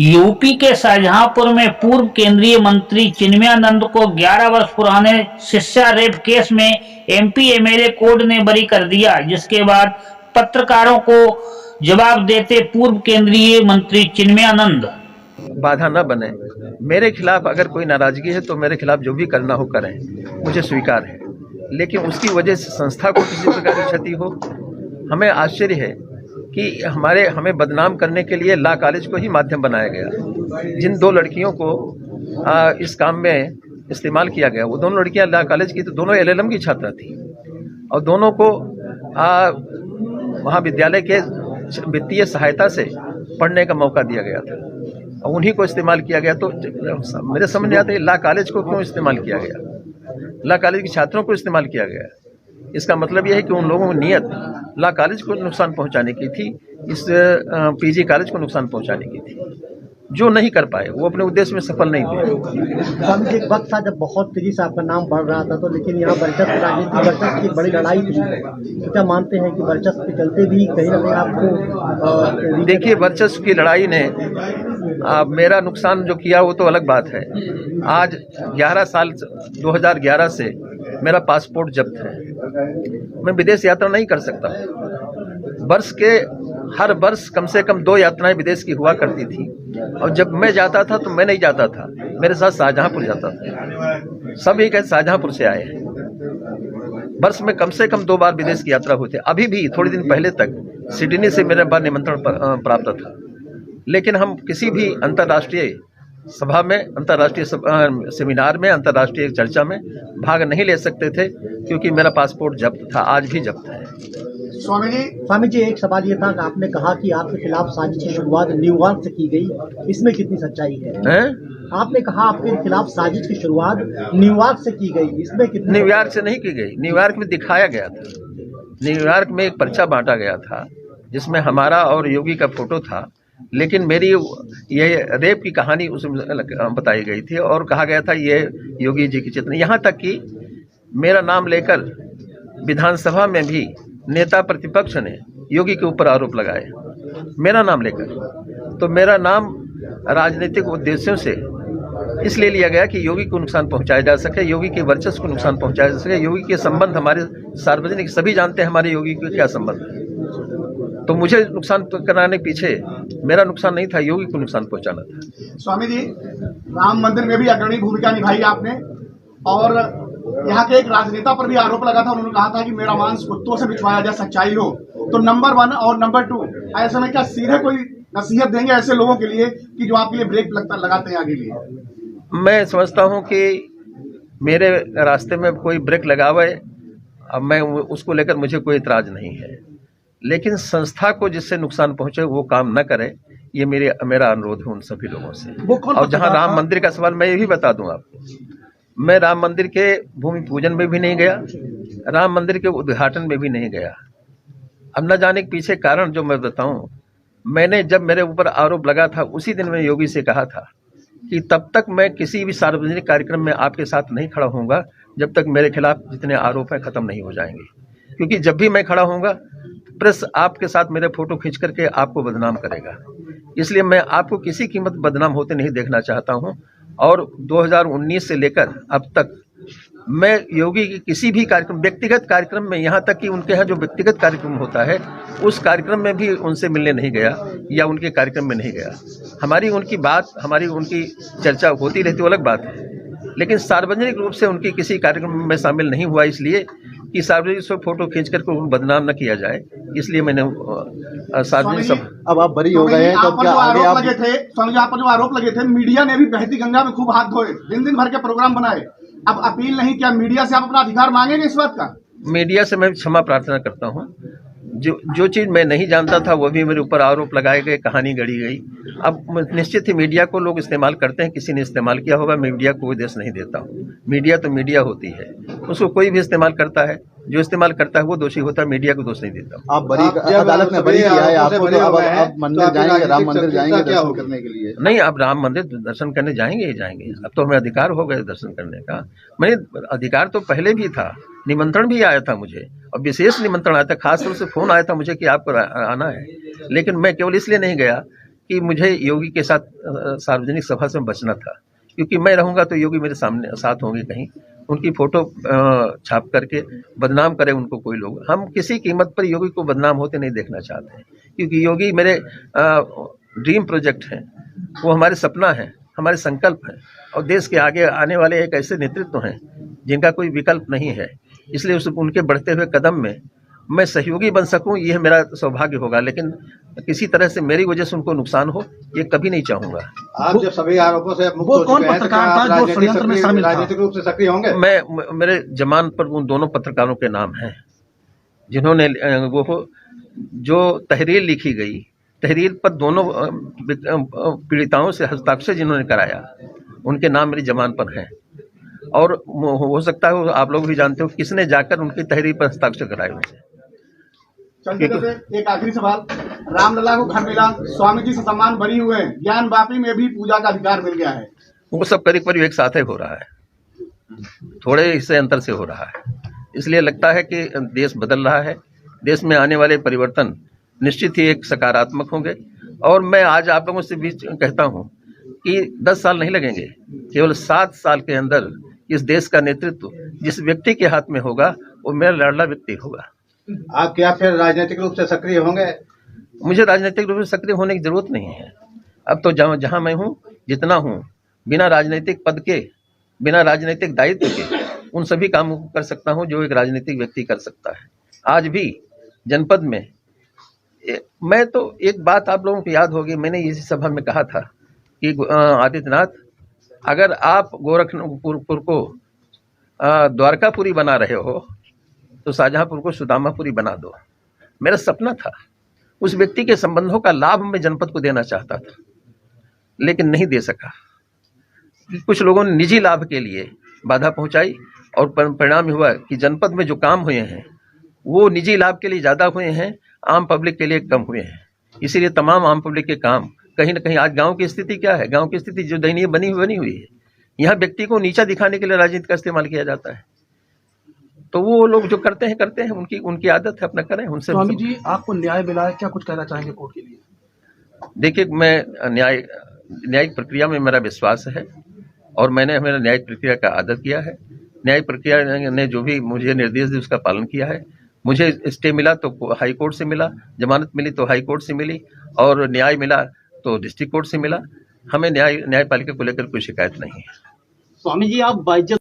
UP के शाहजहांपुर में पूर्व केंद्रीय मंत्री चिन्मयानंद को 11 वर्ष पुराने शिष्या रेप केस में एमपी एमएलए कोर्ट ने बरी कर दिया, जिसके बाद पत्रकारों को जवाब देते पूर्व केंद्रीय मंत्री चिन्मयानंद, बाधा न बने। मेरे खिलाफ अगर कोई नाराजगी है तो मेरे खिलाफ जो भी करना हो करें, मुझे स्वीकार है, लेकिन उसकी वजह से संस्था को किसी प्रकार की क्षति हो। हमें आश्चर्य है कि हमें बदनाम करने के लिए लॉ कॉलेज को ही माध्यम बनाया गया। जिन दो लड़कियों को इस काम में इस्तेमाल किया गया, वो दोनों लड़कियां लॉ कॉलेज की, तो दोनों एलएलएम की छात्रा थी और दोनों को महाविद्यालय के वित्तीय सहायता से पढ़ने का मौका दिया गया था और उन्हीं को इस्तेमाल किया गया। तो मेरे समझ नहीं आता लॉ कॉलेज को क्यों इस्तेमाल किया गया, लॉ कॉलेज के छात्रों को इस्तेमाल किया गया। इसका मतलब यह है कि उन लोगों की नियत लॉ कॉलेज को नुकसान पहुंचाने की थी, इस पीजी कॉलेज को नुकसान पहुंचाने की थी, जो नहीं कर पाए। वो अपने उद्देश्य में सफल नहीं हुए। स्वामी जी, एक वक्त था जब बहुत तेजी से आपका नाम बढ़ रहा था, तो लेकिन यहाँ वर्चस्व राजनीति वर्चस्व की बड़ी लड़ाई थी, तो क्या मानते हैं कि वर्चस्व के चलते भी कहीं ना कहीं आपको देखिए, वर्चस्व की लड़ाई ने मेरा नुकसान जो किया वो तो अलग बात है। आज 11 साल 2011 से मेरा पासपोर्ट जब्त है, मैं विदेश यात्रा नहीं कर सकता। हर वर्ष कम से कम 2 यात्राएं विदेश की हुआ करती थी और जब मैं जाता था तो मैं नहीं जाता था, मेरे साथ शाहजहांपुर जाता था। सभी के शाहजहांपुर से आए हैं। वर्ष में कम से कम 2 बार विदेश की यात्रा होती है। अभी भी थोड़े दिन पहले तक सिडनी से मेरे पास निमंत्रण प्राप्त था, लेकिन हम किसी भी अंतर्राष्ट्रीय सभा में, अंतर्राष्ट्रीय सेमिनार में, अंतर्राष्ट्रीय चर्चा में भाग नहीं ले सकते थे क्योंकि मेरा पासपोर्ट जब्त था, आज भी जब्त है। स्वामी जी, एक सवाल ये था कि आपने कहा कि आपके खिलाफ साजिश की शुरुआत न्यूयॉर्क से की गई, इसमें कितनी सच्चाई है? आपने कहा आपके खिलाफ साजिश की शुरुआत न्यूयॉर्क से की गई, इसमें कितनी? न्यूयॉर्क से नहीं की गई, न्यूयॉर्क में दिखाया गया था। न्यूयॉर्क में एक पर्चा बांटा गया था जिसमें हमारा और योगी का फोटो था, लेकिन मेरी ये रेप की कहानी उसमें बताई गई थी और कहा गया था ये योगी जी की चित्र। यहाँ तक कि मेरा नाम लेकर विधानसभा में भी नेता प्रतिपक्ष ने योगी के ऊपर आरोप लगाए, मेरा नाम लेकर। तो मेरा नाम राजनीतिक उद्देश्यों से इसलिए लिया गया कि योगी को नुकसान पहुंचाया जा सके, योगी के वर्चस्व को नुकसान पहुंचाया जा सके। योगी के संबंध हमारे सार्वजनिक, सभी जानते हैं हमारे योगी के क्या संबंध है। तो मुझे नुकसान कराने के पीछे मेरा नुकसान नहीं था, योगी को नुकसान पहुंचाना था। स्वामी जी, राम मंदिर में भी अग्रणी भूमिका निभाई आपने और यहाँ के एक राजनेता पर भी आरोप लगा था, उन्होंने कहा था कि मेरा मांस कुत्तों से बिछवाया जाए, सच्चाई हो। तो नंबर 1 और नंबर 2, ऐसे में क्या सीधे कोई नसीहत देंगे ऐसे लोगों के लिए कि जो आपके लिए ब्रेक लगाते हैं आगे लिए? मैं समझता हूं कि मेरे रास्ते में कोई ब्रेक लगावे, अब मैं उसको लेकर मुझे कोई इतराज नहीं है, लेकिन संस्था को जिससे नुकसान पहुंचे वो काम न करे, ये मेरा अनुरोध है उन सभी लोगों से। और जहां राम मंदिर का सवाल, मैं ये भी बता दूं आपको, मैं राम मंदिर के भूमि पूजन में भी नहीं गया, राम मंदिर के उद्घाटन में भी नहीं गया। अब न जाने के पीछे कारण जो मैं बताऊं, मैंने जब मेरे ऊपर आरोप लगा था उसी दिन मैं योगी से कहा था कि तब तक मैं किसी भी सार्वजनिक कार्यक्रम में आपके साथ नहीं खड़ा होऊंगा जब तक मेरे खिलाफ जितने आरोप हैं खत्म नहीं हो जाएंगे, क्योंकि जब भी मैं खड़ा होऊंगा प्रेस आपके साथ मेरे फोटो खींच करके आपको बदनाम करेगा। इसलिए मैं आपको किसी कीमत बदनाम होते नहीं देखना चाहता हूं। और 2019 से लेकर अब तक मैं योगी की किसी भी कार्यक्रम, व्यक्तिगत कार्यक्रम में, यहाँ तक कि उनके यहाँ जो व्यक्तिगत कार्यक्रम होता है उस कार्यक्रम में भी उनसे मिलने नहीं गया या उनके कार्यक्रम में नहीं गया। हमारी उनकी चर्चा होती रहती, वो अलग बात है, लेकिन सार्वजनिक रूप से उनकी किसी कार्यक्रम में शामिल नहीं हुआ, इसलिए कि सार्वजनिक से फोटो खींच करके उनको बदनाम न किया जाए, इसलिए मैंने सार्वजनिक सब। अब आप बरी हो गए हैं, तो क्या आगे आप लगे थे? स्वामी जी, आप पर जो आरोप लगे थे, मीडिया ने भी बहती गंगा में खूब हाथ धोए, दिन भर के प्रोग्राम बनाए, अब अपील नहीं किया, मीडिया से आप अपना अधिकार मांगेंगे इस बात का? मीडिया से मैं क्षमा प्रार्थना करता हूँ। जो चीज़ मैं नहीं जानता था वो भी मेरे ऊपर आरोप लगाए गए, कहानी गढ़ी गई। अब निश्चित ही मीडिया को लोग इस्तेमाल करते हैं, किसी ने इस्तेमाल किया होगा, मैं मीडिया को कोई दोष नहीं देता हूँ। मीडिया तो मीडिया होती है, उसको कोई भी इस्तेमाल करता है, जो इस्तेमाल करता है वो दोषी होता है, मीडिया को दोष नहीं देता हूँ। आप बरी, अदालत ने बरी किया है आपको, तो अब मंदिर जाएंगे, राम मंदिर जाएंगे दर्शन करने के लिए? नहीं, अब राम मंदिर दर्शन करने जाएंगे ही जाएंगे। अब तो हमें अधिकार हो गया दर्शन करने का। मैं अधिकार तो पहले भी था, निमंत्रण भी आया था मुझे, और विशेष निमंत्रण आया था, खास तौर से फोन आया था मुझे कि आपको आना है, लेकिन मैं केवल इसलिए नहीं गया कि मुझे योगी के साथ सार्वजनिक सभा से बचना था, क्योंकि मैं रहूंगा तो योगी मेरे सामने साथ होंगे, कहीं उनकी फोटो छाप करके बदनाम करे उनको कोई लोग। हम किसी कीमत पर योगी को बदनाम होते नहीं देखना चाहते हैं, क्योंकि योगी मेरे ड्रीम प्रोजेक्ट हैं, वो हमारे सपना है, हमारे संकल्प है, और देश के आगे आने वाले एक ऐसे नेतृत्व हैं जिनका कोई विकल्प नहीं है। इसलिए उनके बढ़ते हुए कदम में मैं सहयोगी बन सकूं, यह मेरा सौभाग्य होगा, लेकिन किसी तरह से मेरी वजह से उनको नुकसान हो, ये कभी नहीं चाहूंगा। आप जब सभी आरोपों से मुक्त हो कौन चुके हैं, तो पत्रकार था जो षड्यंत्र में शामिल था? राजनीतिक रूप से सक्रिय होंगे? मेरे जमानत पर उन दोनों पत्रकारों के नाम हैं जिन्होंने वो जो तहरीर लिखी गई, तहरीर पर दोनों पीड़िताओं से हस्ताक्षर जिन्होंने कराया, उनके नाम मेरी जमानत पर हैं। और हो सकता है आप लोग भी जानते हो किसने जाकर उनकी तहरीर पर हस्ताक्षर कराए हुए। चलते चलते एक आखिरी सवाल, रामलला को घर मिला, स्वामी जी से सम्मान बरी हुए, ज्ञान वापी में भी पूजा का अधिकार मिल गया है। वो सब करीब करीब एक साथ ही हो रहा है, थोड़े हिस्से अंतर से हो रहा है। इसलिए लगता है कि देश बदल रहा है, देश में आने वाले परिवर्तन निश्चित ही एक सकारात्मक होंगे। और मैं आज आप लोगों से भी कहता हूं कि 10 साल नहीं लगेंगे, केवल 7 साल के अंदर इस देश का नेतृत्व जिस व्यक्ति के हाथ में होगा वो मेरा लाडला व्यक्ति होगा। आप क्या फिर राजनीतिक रूप से सक्रिय होंगे? मुझे राजनीतिक रूप से सक्रिय होने की जरूरत नहीं है। अब तो जहां मैं हूं, जितना हूं, बिना राजनीतिक पद के, बिना राजनीतिक दायित्व के उन सभी कामों को कर सकता हूं जो एक राजनीतिक व्यक्ति कर सकता है। आज भी जनपद में मैं तो एक बात आप लोगों को याद होगी, मैंने इसी सभा में कहा था कि आदित्यनाथ, अगर आप गोरखपुर को द्वारकापुरी बना रहे हो तो शाहजहांपुर को सुदामापुरी बना दो। मेरा सपना था, उस व्यक्ति के संबंधों का लाभ मैं जनपद को देना चाहता था, लेकिन नहीं दे सका। कुछ लोगों ने निजी लाभ के लिए बाधा पहुंचाई और परिणाम हुआ कि जनपद में जो काम हुए हैं वो निजी लाभ के लिए ज्यादा हुए हैं, आम पब्लिक के लिए कम हुए हैं। इसीलिए तमाम आम पब्लिक के काम कहीं ना कहीं, आज गांव की स्थिति क्या है, गांव की स्थिति जो दयनीय बनी हुई है, यहाँ व्यक्ति को नीचा दिखाने के लिए राजनीति का इस्तेमाल किया जाता है। तो वो लोग जो करते हैं उनकी आदत है, अपना करें। उनसे स्वामी जी, आपको न्याय मिला है, क्या कुछ कहना चाहेंगे कोर्ट के लिए? देखिए, मैं न्यायिक प्रक्रिया में मेरा विश्वास है और मैंने मेरा न्यायिक प्रक्रिया का आदर किया है। न्यायिक प्रक्रिया ने जो भी मुझे निर्देश दिए उसका पालन किया है। मुझे स्टे मिला तो हाई कोर्ट से मिला, जमानत मिली तो हाई कोर्ट से मिली, और न्याय मिला तो डिस्ट्रिक्ट कोर्ट से मिला। हमें न्यायपालिका को लेकर कोई शिकायत नहीं है। स्वामी जी, आप बाइज्जत